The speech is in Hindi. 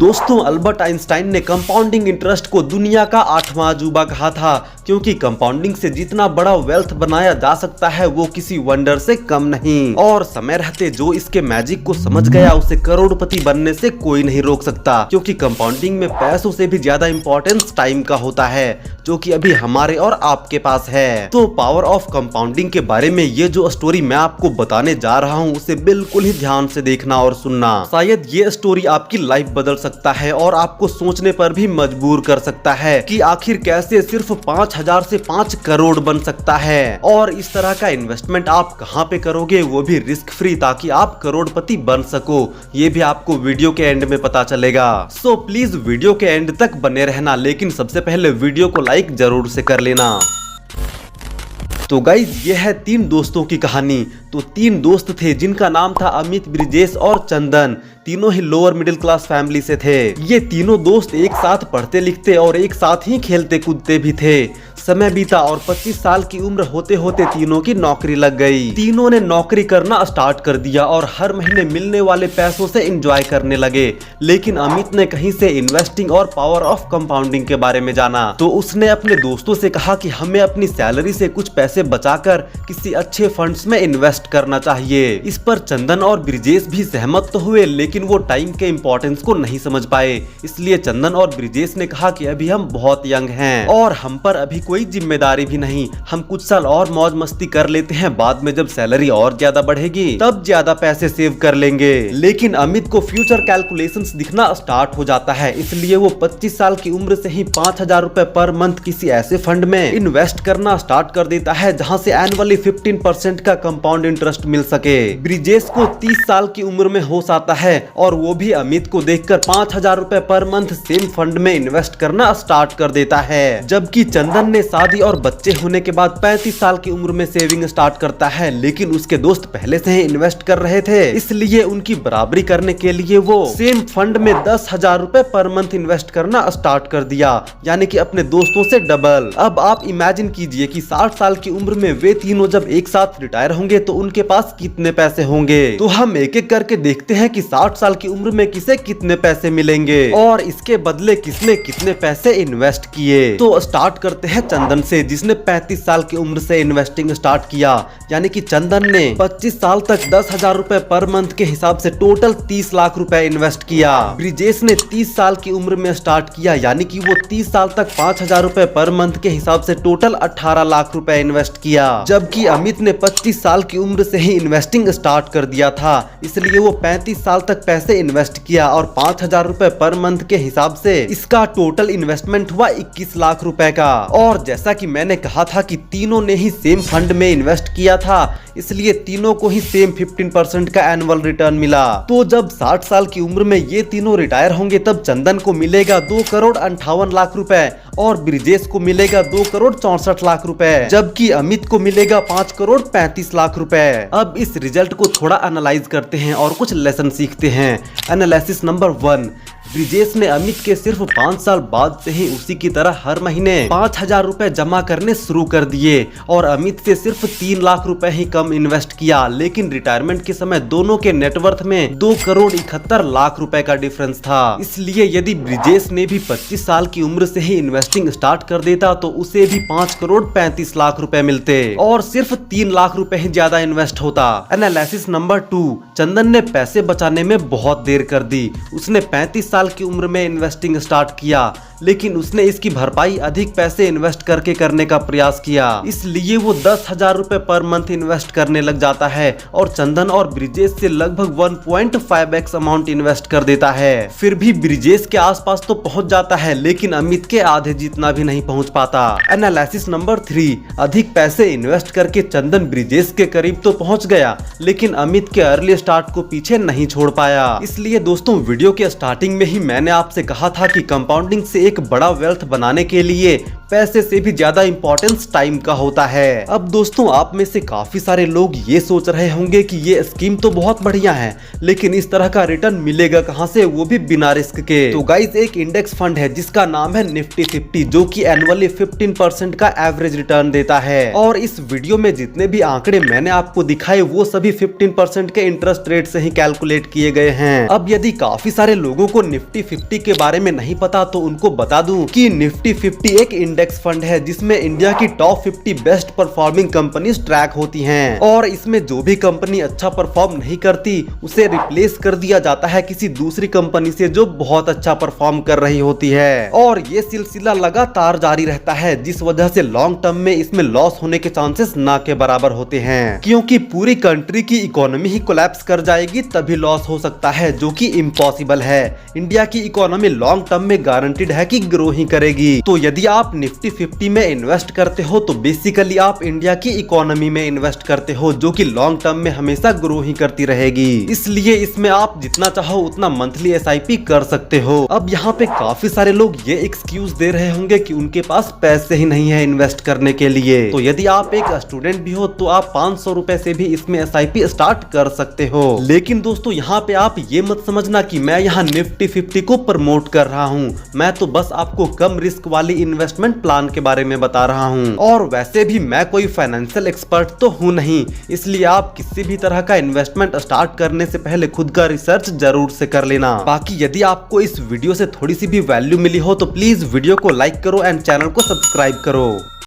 दोस्तों, अल्बर्ट आइंस्टाइन ने कंपाउंडिंग इंटरेस्ट को दुनिया का 8वां अजूबा कहा था, क्योंकि कंपाउंडिंग से जितना बड़ा वेल्थ बनाया जा सकता है वो किसी वंडर से कम नहीं। और समय रहते जो इसके मैजिक को समझ गया उसे करोड़पति बनने से कोई नहीं रोक सकता, क्योंकि कंपाउंडिंग में पैसों से भी ज्यादा इंपॉर्टेंस टाइम का होता है, जो कि अभी हमारे और आपके पास है। तो पावर ऑफ कंपाउंडिंग के बारे में ये जो स्टोरी मैं आपको बताने जा रहा हूँ उसे बिल्कुल ही ध्यान से देखना और सुनना। शायद ये स्टोरी आपकी लाइफ बदल सकता है और आपको सोचने पर भी मजबूर कर सकता है कि आखिर कैसे सिर्फ 5,000 से 5 करोड़ बन सकता है। और इस तरह का इन्वेस्टमेंट आप कहाँ पे करोगे, वो भी रिस्क फ्री, ताकि आप करोड़पति बन सको। ये भी आपको वीडियो के एंड में पता चलेगा। सो प्लीज वीडियो के एंड तक बने रहना, लेकिन सबसे पहले वीडियो को लाइक जरूर से कर लेना। तो गाइज ये है 3 दोस्तों की कहानी। तो 3 दोस्त थे जिनका नाम था अमित, ब्रिजेश और चंदन। तीनों ही लोअर मिडिल क्लास फैमिली से थे। ये तीनों दोस्त एक साथ पढ़ते लिखते और एक साथ ही खेलते कूदते भी थे। समय बीता और 25 साल की उम्र होते होते तीनों की नौकरी लग गई। तीनों ने नौकरी करना स्टार्ट कर दिया और हर महीने मिलने वाले पैसों से एंजॉय करने लगे। लेकिन अमित ने कहीं से इन्वेस्टिंग और पावर ऑफ कंपाउंडिंग के बारे में जाना, तो उसने अपने दोस्तों से कहा कि हमें अपनी सैलरी से कुछ पैसे बचाकर किसी अच्छे फंड्स में इन्वेस्ट करना चाहिए। इस पर चंदन और ब्रिजेश भी सहमत तो हुए, लेकिन वो टाइम के इम्पोर्टेंस को नहीं समझ पाए। इसलिए चंदन और ब्रिजेश ने कहा कि अभी हम बहुत यंग हैं और हम पर अभी कोई जिम्मेदारी भी नहीं, हम कुछ साल और मौज मस्ती कर लेते हैं, बाद में जब सैलरी और ज्यादा बढ़ेगी तब ज्यादा पैसे सेव कर लेंगे। लेकिन अमित को फ्यूचर कैलकुलेशंस दिखना स्टार्ट हो जाता है, इसलिए वो 25 साल की उम्र से ही 5,000 रुपए पर मंथ किसी ऐसे फंड में इन्वेस्ट करना स्टार्ट कर देता है जहां से एनुअली 15% का कंपाउंड इंटरेस्ट मिल सके। ब्रिजेश को 30 साल की उम्र में होश आता है और वो भी अमित को देखकर 5,000 रुपए पर मंथ सेम फंड में इन्वेस्ट करना स्टार्ट कर देता है। जबकि चंदन ने शादी और बच्चे होने के बाद 35 साल की उम्र में सेविंग स्टार्ट करता है, लेकिन उसके दोस्त पहले से ही इन्वेस्ट कर रहे थे, इसलिए उनकी बराबरी करने के लिए वो सेम फंड में 10,000 रुपए पर मंथ इन्वेस्ट करना स्टार्ट कर दिया, यानी कि अपने दोस्तों से डबल। अब आप इमेजिन कीजिए कि 60 साल की उम्र में वे तीनों जब एक साथ रिटायर होंगे तो उनके पास कितने पैसे होंगे। तो हम एक एक करके देखते हैं कि 60 साल की उम्र में किसे कितने पैसे मिलेंगे और इसके बदले किसने कितने पैसे इन्वेस्ट किए। तो स्टार्ट करते हैं चंदन से, जिसने 35 साल की उम्र से इन्वेस्टिंग स्टार्ट किया। यानी कि चंदन ने 25 साल तक 10,000 रुपए पर मंथ के हिसाब से टोटल 30 लाख रुपए इन्वेस्ट किया। ब्रिजेश ने 30 साल की उम्र में स्टार्ट किया, यानी कि वो 30 साल तक 5,000 रुपए पर मंथ के हिसाब से टोटल 18 लाख रुपए इन्वेस्ट किया। जबकि अमित ने 25 साल की उम्र से ही इन्वेस्टिंग स्टार्ट कर दिया था, इसलिए वो 35 साल तक पैसे इन्वेस्ट किया और 5,000 रुपए पर मंथ के हिसाब से इसका टोटल इन्वेस्टमेंट हुआ 21 लाख रुपए का। और जैसा कि मैंने कहा था कि तीनों ने ही सेम फंड में इन्वेस्ट किया था, इसलिए तीनों को ही सेम 15% का एनुअल रिटर्न मिला। तो जब 60 साल की उम्र में ये तीनों रिटायर होंगे तब चंदन को मिलेगा 2 करोड़ 58 लाख रुपए और ब्रिजेश को मिलेगा 2 करोड़ 64 लाख रुपए, जबकि अमित को मिलेगा 5 करोड़ 35 लाख रुपए। अब इस रिजल्ट को थोड़ा एनालाइज करते हैं और कुछ लेसन सीखते हैं। एनालिसिस नंबर 1, ब्रिजेश ने अमित के सिर्फ 5 साल बाद से ही उसी की तरह हर महीने 5,000 रुपए जमा करने शुरू कर दिए और अमित से सिर्फ 3 लाख रुपए ही कम इन्वेस्ट किया। लेकिन रिटायरमेंट के समय दोनों के नेटवर्थ में 2 करोड़ 71 लाख रुपए का डिफरेंस था। इसलिए यदि ब्रिजेश ने भी 25 साल की उम्र से ही इन्वेस्टिंग स्टार्ट कर देता तो उसे भी 5 करोड़ 35 लाख रुपए मिलते और सिर्फ 3 लाख रुपए ही ज्यादा इन्वेस्ट होता। एनालिसिस नंबर 2, चंदन ने पैसे बचाने में बहुत देर कर दी। उसने 35 साल की उम्र में इन्वेस्टिंग स्टार्ट किया, लेकिन उसने इसकी भरपाई अधिक पैसे इन्वेस्ट करके करने का प्रयास किया, इसलिए वो 10,000 रुपए पर मंथ इन्वेस्ट करने लग जाता है और चंदन और ब्रिजेश से लगभग 1.5x अमाउंट इन्वेस्ट कर देता है। फिर भी ब्रिजेश के आसपास तो पहुंच जाता है, लेकिन अमित के आधे जितना भी नहीं पहुंच पाता। एनालिसिस नंबर 3, अधिक पैसे इन्वेस्ट करके चंदन ब्रिजेश के करीब तो पहुंच गया, लेकिन अमित के अर्ली स्टार्ट को पीछे नहीं छोड़ पाया। इसलिए दोस्तों, वीडियो के स्टार्टिंग में ही मैंने आपसे कहा था कि कंपाउंडिंग से एक बड़ा वेल्थ बनाने के लिए पैसे से भी ज्यादा इंपॉर्टेंस टाइम का होता है। अब दोस्तों आप में से काफी सारे लोग ये सोच रहे होंगे कि ये स्कीम तो बहुत बढ़िया है, लेकिन इस तरह का रिटर्न मिलेगा कहां से, वो भी बिना रिस्क के। तो गाइस एक इंडेक्स फंड है जिसका नाम है निफ्टी 50, जो कि एनुअली 15% का एवरेज रिटर्न देता है। और इस वीडियो में जितने भी आंकड़े मैंने आपको दिखाए वो सभी 15% के इंटरेस्ट रेट से ही कैलकुलेट किए गए हैं। अब यदि काफी सारे लोगों को निफ्टी 50 के बारे में नहीं पता तो उनको बता दूं कि निफ्टी 50 एक इंडेक्स फंड है जिसमें इंडिया की top 50 best performing companies track होती हैं, और इसमें जो भी कंपनी अच्छा परफॉर्म नहीं करती उसे रिप्लेस कर दिया जाता है किसी दूसरी कंपनी से जो बहुत अच्छा परफॉर्म कर रही होती है। और ये सिलसिला लगातार जारी रहता है, जिस वजह से लॉन्ग टर्म में इसमें लॉस होने के चांसेस ना के बराबर होते हैं, क्योंकि पूरी कंट्री की इकोनॉमी ही कोलैप्स कर जाएगी तभी लॉस हो सकता है, जो कि इम्पॉसिबल है। इंडिया की इकोनॉमी लॉन्ग टर्म में गारंटीड है कि ग्रो ही करेगी। तो यदि आप निफ्टी 50 में इन्वेस्ट करते हो तो बेसिकली आप इंडिया की इकोनॉमी में इन्वेस्ट करते हो, जो कि लॉन्ग टर्म में हमेशा ग्रो ही करती रहेगी। इसलिए इसमें आप जितना चाहो उतना मंथली SIP कर सकते हो। अब यहाँ पे काफी सारे लोग ये एक्सक्यूज दे रहे होंगे कि उनके पास पैसे ही नहीं है इन्वेस्ट करने के लिए। तो यदि आप एक स्टूडेंट भी हो तो आप 500 रुपए से भी इसमें SIP स्टार्ट कर सकते हो। लेकिन दोस्तों यहाँ पे आप ये मत समझना कि मैं यहाँ निफ्टी 50 को प्रमोट कर रहा हूँ, मैं तो बस आपको कम रिस्क वाली इन्वेस्टमेंट प्लान के बारे में बता रहा हूँ। और वैसे भी मैं कोई फाइनेंशियल एक्सपर्ट तो हूँ नहीं, इसलिए आप किसी भी तरह का इन्वेस्टमेंट स्टार्ट करने से पहले खुद का रिसर्च जरूर से कर लेना। बाकी यदि आपको इस वीडियो से थोड़ी सी भी वैल्यू मिली हो तो प्लीज वीडियो को लाइक करो एंड चैनल को सब्सक्राइब करो।